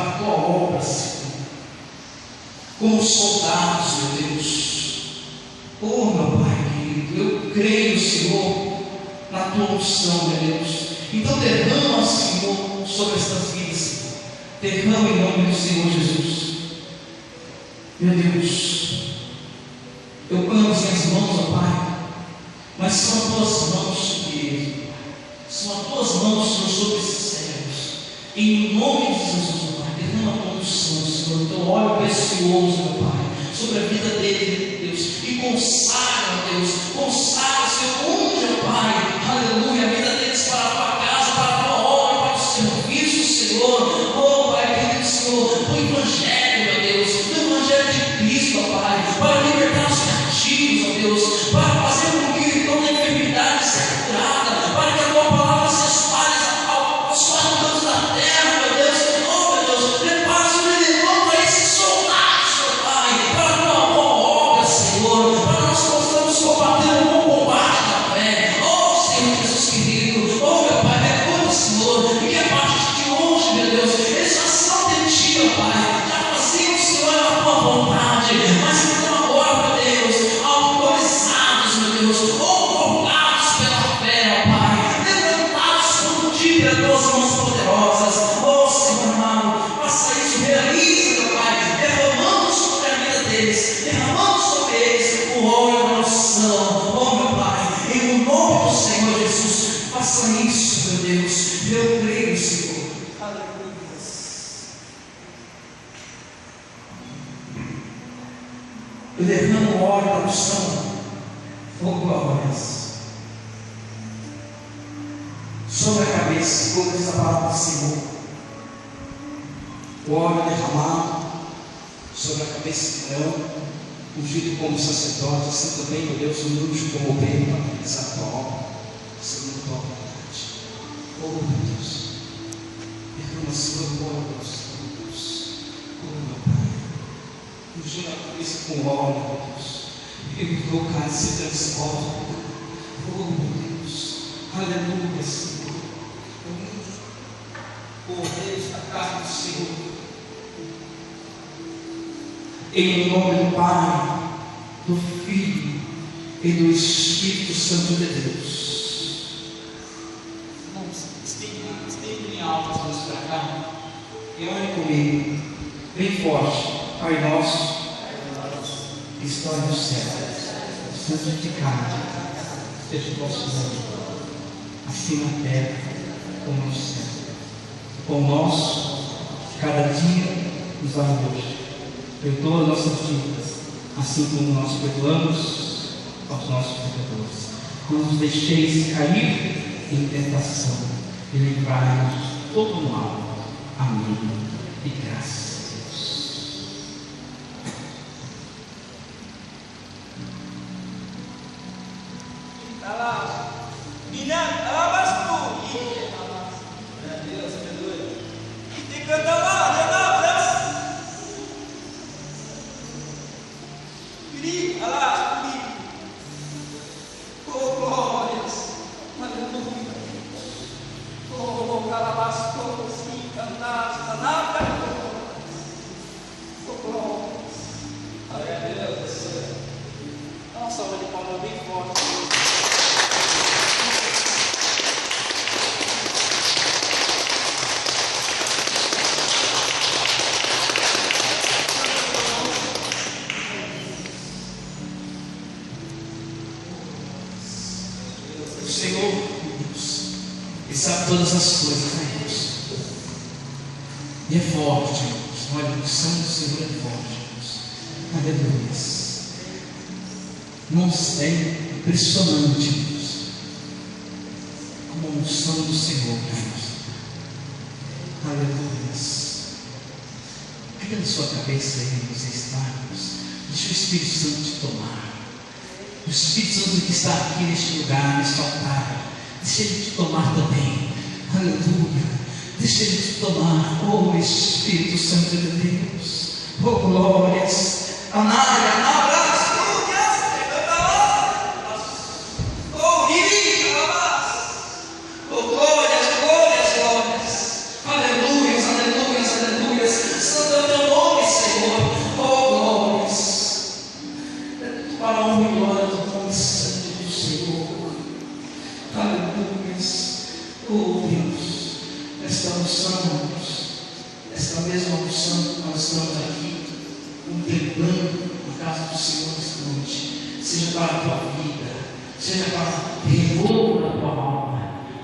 para a tua obra, Senhor, como soldados, meu Deus. Oh, meu Pai querido, eu creio, Senhor, na tua unção, meu Deus. Então derrama, Senhor, sobre estas vidas, Senhor. Derrama em nome do Senhor Jesus. Meu Deus, eu clamo as minhas mãos, ó Pai, mas são as tuas mãos sobre eles, são as tuas mãos, Senhor, sobre esses servos. Em nome de Jesus, ó Pai, derrama a tua unção, Senhor, o teu óleo precioso, meu Pai, sobre a vida deles, Deus, e consagra, Deus, consagra, Senhor, unge, ó Pai, aleluia, a vida deles para a tua casa, para a tua obra, para o serviço, Senhor. Oh Pai querido, Senhor, o Evangelho, meu Deus, o Evangelho de Cristo, ó Pai, para libertar os cativos, ó Deus, para fazer com que toda enfermidade seja curada, para que a tua palavra se espalhe aos quatro cantos da terra, meu Deus. Oh meu Deus, prepara, Senhor, e levanta esses soldados, ó Pai, para a tua boa obra, Senhor, para nós possamos combater o bom combate da fé. Oh Senhor Jesus querido, oh meu Pai, recorda, Senhor, e que a partir de hoje, meu Deus, eles já são de ti, ó Pai, já faziam, Senhor, a tua vontade, mas então agora, meu Deus, autorizados, meu Deus, convocados pela fé, ó Pai, levantados por ti pelas tuas mãos poderosas. Oh Senhor amado, faça isso, realiza, meu Pai, derramando sobre a vida deles, derramando sobre eles o óleo da unção. Oh meu Pai, em nome do Senhor Jesus, faça isso, meu Deus, eu creio, Senhor. Aleluia. Eu derramo o óleo da unção, oh glórias, sobre a cabeça, como diz a palavra do Senhor. O óleo derramado sobre a cabeça de Leão, ungido como sacerdote, assim também, meu Deus, ungido como bem para realizar a tua obra, segundo a tua vontade. Oh meu Deus, derrama, Senhor, o óleo da unção, meu Deus. Oh meu Pai, ungindo a cabeça com óleo, meu Deus, e que o cálice se transforma. Oh meu Deus, aleluia, Senhor. Oh Deus, da casa do Senhor, em nome do Pai, do Filho e do Espírito Santo de Deus. Vamos, estende em alto as mãos para cá e olhe comigo, bem forte. Pai nosso, que estás no céu, santificado seja o vosso nome, assim na terra como no céu. O pão nosso, cada dia nos dá hoje. Perdoa nossas dívidas, assim como nós perdoamos aos nossos pecadores. Não nos deixeis cair em tentação e livrai-nos de todo o mal. Amém. E graças a Deus. O Senhor, Deus, e sabe todas as coisas, né, Deus? E é forte, Deus. Olha, a unção do Senhor é forte, Deus. Aleluia. Nossa, é impressionante, Deus, como a unção do Senhor, Deus. Aleluia. Fica na sua cabeça aí, você está, Deus. Deixa o Espírito Santo te tomar. O Espírito Santo que está aqui neste lugar, neste altar, deixa Ele te tomar também. Aleluia. Deixa Ele te tomar, oh Espírito Santo de Deus. Oh glórias. Oh glórias, glórias, glórias. Aleluias, aleluias, aleluias. do Senhor nesta noite, seja para a tua vida, seja para renovo da tua alma,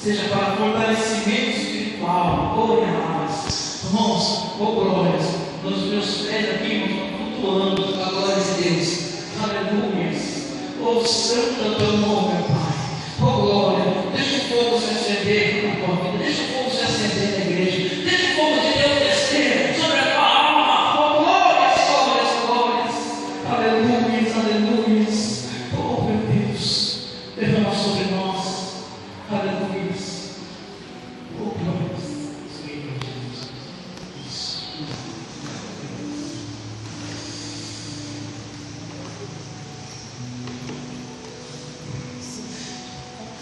seja para fortalecimento espiritual. Glória a Deus. Irmãos, glórias, nos meus pés aqui, irmãos, flutuando com a glória de Deus. Aleluia. Santo é o teu nome, meu Pai. Glória. Deixa o fogo se acender na tua vida, deixa o fogo se acender na igreja, deixa o fogo de Deus descer sobre a tua alma. Glórias, glórias, glórias. Aleluia, aleluia. Meu Deus, derrama sobre nós. Aleluia. Glórias.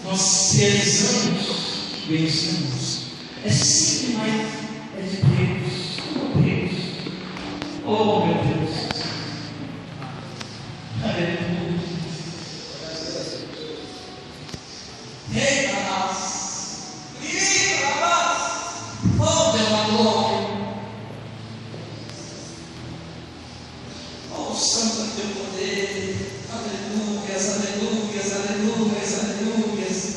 Nós realizamos, vencemos, é sempre mais, é de Deus, oh meu Deus, aleluia, eita nós, oh Deus da glória, oh santo é teu poder, aleluias, aleluias, aleluias, aleluias.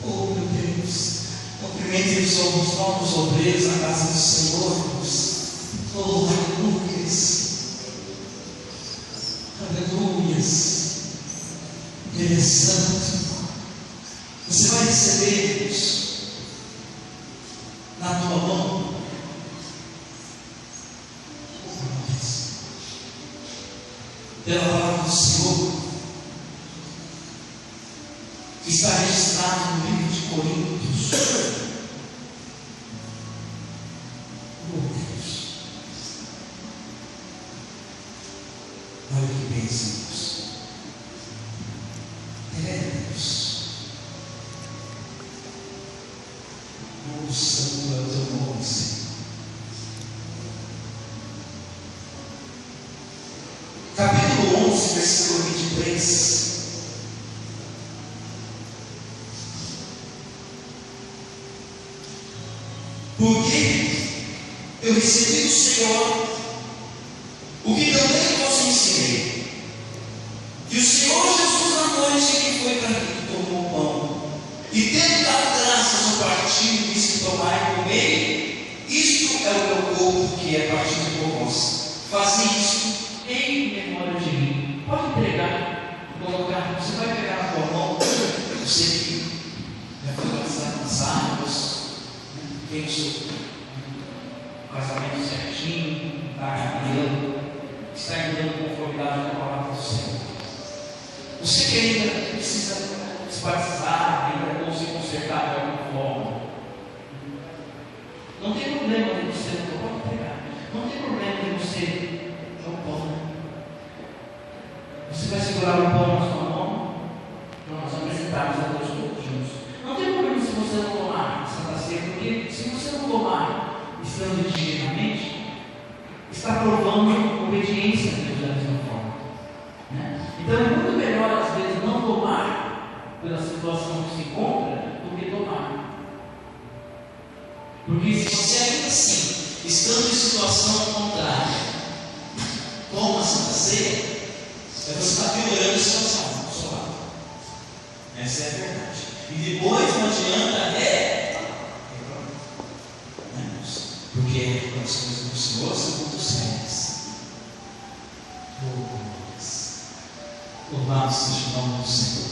Oh meu Deus, cumprimente os novos obreiros na casa do Senhor. Oh, aleluias, aleluias. Ele é santo. Você vai receber isso na tua mão. Pela palavra do Senhor, que está registrado no livro de Coríntios. Oh Deus, olha que bênção, Deus. Deus, oh santo é o teu nome, Senhor. Capítulo 11, versículo 23. Porque eu recebi do Senhor o que também vos ensinei, que o Senhor Jesus, na noite em que foi traído, tomou o pão, e tendo dado graças ao partir, disse: tomai e comei, isto é o meu corpo que é partido por vós. Fazei isso em memória de mim. Pode entregar, colocar, você vai pegar na tua mão, você que já foi batizado nas águas, tem o seu casamento certinho, está caminhando, está andando em conformidade com a palavra do Senhor. Você que ainda precisa se batizar, ainda não se consertar de alguma forma, não tem problema de você não pode pegar, não tem problema de você dar o pão. Você vai segurar o pão na sua mão, nós apresentarmos a Deus todos juntos. Não tem problema se você não tomar Santa Ceia, porque se você não tomar estando dignamente, está provando obediência a Deus da mesma forma. Né? Então é muito melhor às vezes não tomar pela situação que se encontra do que tomar. Porque se você ainda assim, estando em situação contrária, toma a Santa Ceia, você está piorando a situação do seu lado. Essa é a verdade. E depois não adianta porque as coisas do Senhor são muito sérias. Louvado seja o nome do Senhor.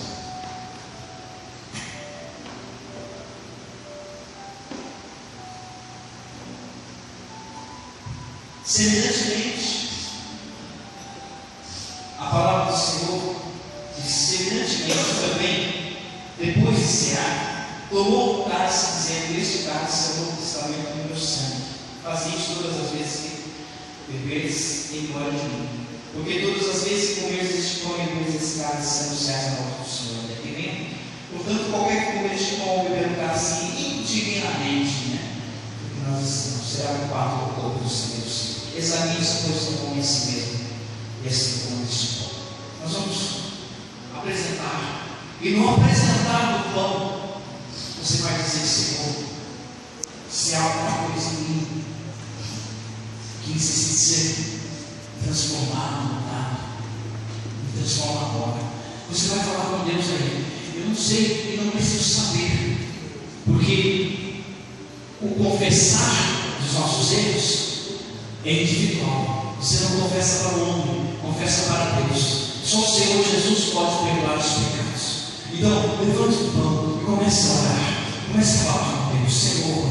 Semelhantemente, a palavra do Senhor diz: semelhantemente também, depois de cear, tomou o cálice, dizendo: este cálice é o novo testamento do meu sangue. Fazei isso todas as vezes que beberes em glória de mim. Porque todas as vezes que comeres este pão e beberes esse cálice, anunciais a morte do Senhor até que venha. Portanto, qualquer que comer este pão ou beber um cálice indignamente, porque nós estamos, será culpado ao corpo do sangue do Senhor. Examine-se, pois não come em si mesmo, e assim como este pão. Nós vamos apresentar, e no apresentar do pão, você vai dizer: Senhor, se há alguma coisa em mim que necessite ser transformado, mudado, me transforma agora. Você vai falar com Deus aí, eu não sei e não preciso saber, porque o confessar dos nossos erros é individual. Você não confessa para o homem, confessa para Deus. Só o Senhor Jesus pode perdoar os pecados. Então, levante o pão e comece a orar. Comece a falar com Deus: Senhor,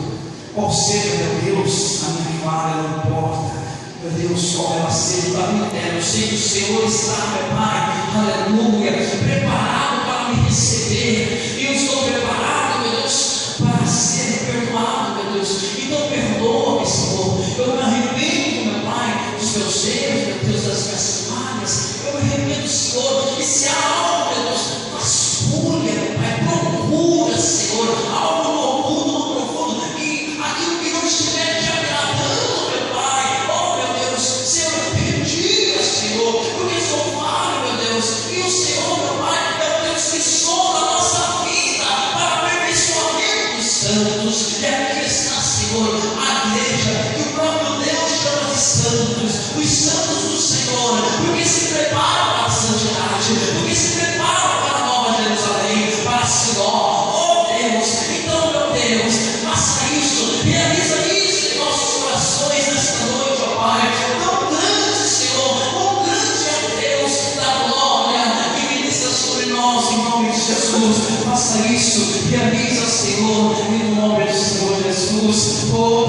qual seja, meu Deus, a minha falha, não importa. Meu Deus, qual ela seja, da minha terra, eu sei que o Senhor está, meu Pai, aleluia, preparado para me receber. E eu estou preparado, meu Deus, para ser perdoado, meu Deus. Então, perdoa-me, Senhor. Eu me arrependo, meu Pai, dos meus erros, meu Deus, das minhas falhas. Eu me arrependo, Senhor. E se há algo, meu Deus, vasculha, meu Pai, procura, Senhor, algo no oculto, no profundo, e aquilo que não estiver te agradando, meu Pai, oh meu Deus, Senhor, me diga, Senhor, porque sou falho, meu Deus, e o Senhor, meu Pai, é o Deus que sonda a nossa vida para aperfeiçoamento dos santos. E aqui está, Senhor, a igreja que o próprio Deus chama de santos, os santos do Senhor, porque se preparam para a santidade, porque se preparam para a Nova Jerusalém, para Sinó. Oh Deus, então, meu Deus, faça isso, realiza isso em nossos corações nesta noite, ó Pai. Tão grande, Senhor, tão grande é o Deus da glória que ministra sobre nós, em nome de Jesus. Faça isso, realiza, Senhor, em nome do Senhor Jesus. Oh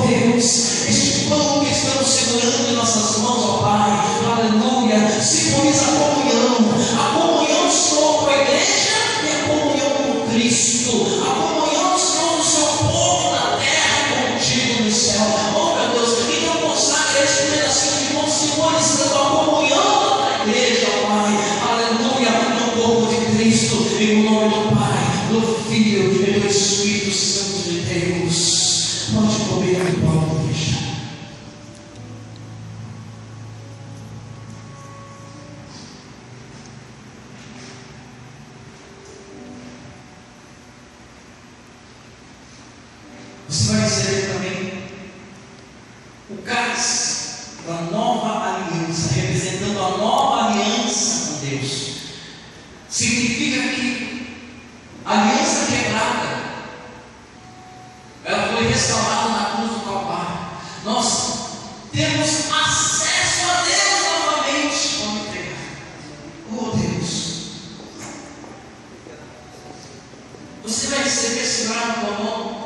Deus, este pão que estamos segurando em nossas mãos, ó Pai, aleluia, simboliza a comunhão só com a igreja e a comunhão com Cristo, a comunhão só do seu povo na terra e contigo no céu. Oh meu Deus, então consagre este pedacinho de pão simbolizando a comunhão da igreja, ó Pai, aleluia, no corpo de Cristo, em nome do Pai, do Filho e do Espírito Santo de Deus. Pode comer o pão, igreja. Você vai receber também o cálice da nova aliança, representando a nova aliança com Deus. Significa que a aliança quebrada, ela foi restaurada na cruz do Calvário. Nós temos acesso a Deus novamente. Vamos pegar. Oh Deus, você vai receber esse brado com a mão.